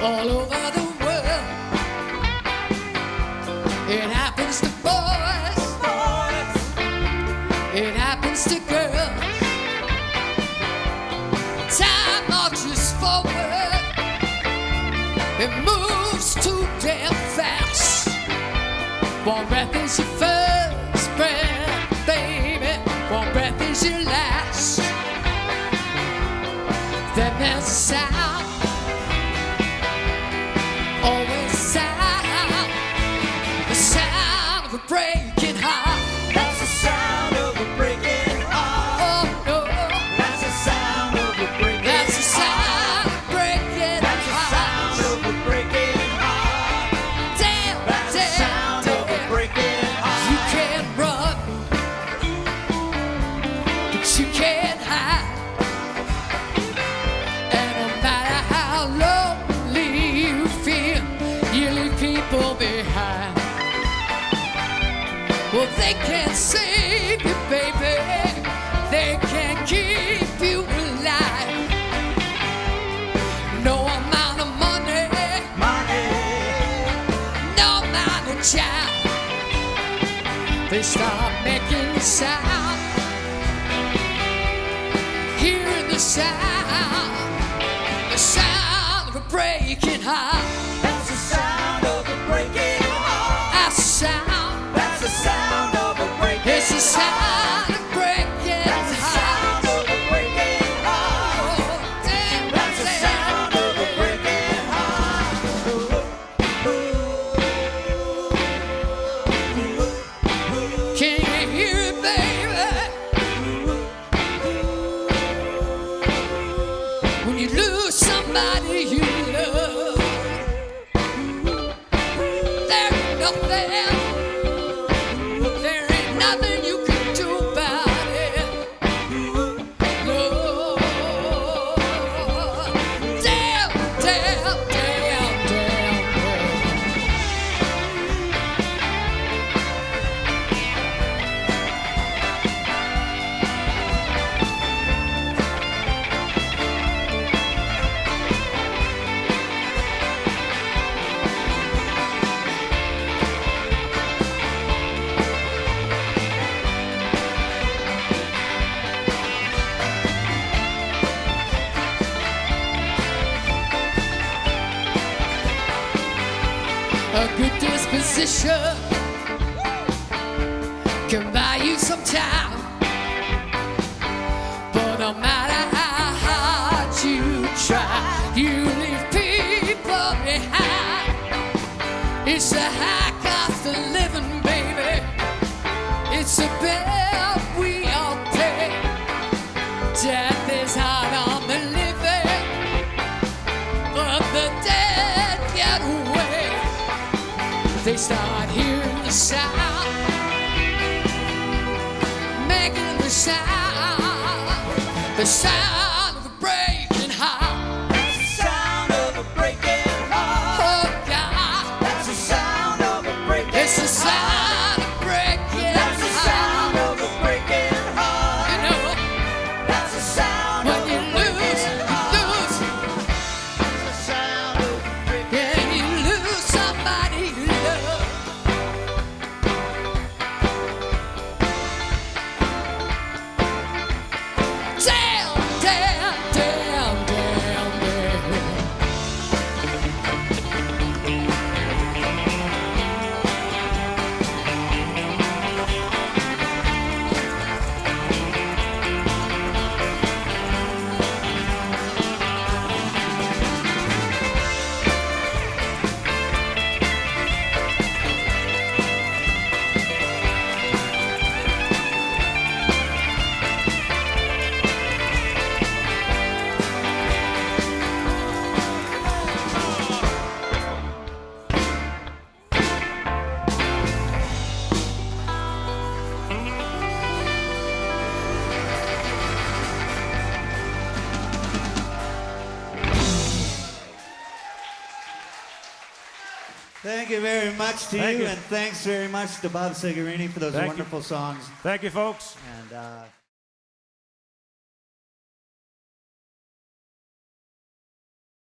all over the world. It happens to boys, it happens to girls. Time marches forward, it moves too damn fast. One breath is your first breath, baby. One breath is your last. Then there's a sound, always a sound, the sound of a breaking heart. That's the sound of a breaking heart. Oh no, That's the sound of a breaking that's the sound of breaking That's the heart. sound of a breaking heart. Damn, That's the sound damn, of a damn. breaking You heart. can't run, but you can't hide. And no matter how lonely you feel, you leave people behind. Well, they can't save you, baby. They can't keep you alive. No amount of money, no amount of child. They start making the sound, hearing the sound of a breaking heart. That's the sound of a breaking heart. That's the sound, That's the sound of a breaking it's the sound of breaking That's the heart. sound of a breaking heart. Oh, damn, That's the sound of a breaking heart. Can you hear it, baby? When you lose somebody you love, there ain't nothing you can do about it. No. Damn, damn, damn, damn. A good disposition can buy you some time, but no matter how hard you try, you leave people behind. It's a high cost of living, baby. It's a bill we all pay. Death is hard on the living, but the dead get away. They start hearing the sound, making the sound of a breaking heart. That's the sound of a breaking heart. Oh God, That's the sound of a breaking it's the sound of breaking That's the sound heart. of a breaking heart. You know, That's the sound when of you a breaking heart. lose, That's the sound of a breaking yeah, you lose somebody you love. Damn, damn, damn, damn, damn. Thank you very much to Thank you, you. and thanks very much to Bob Segarini for those Thank you. wonderful songs. Thank you, folks. And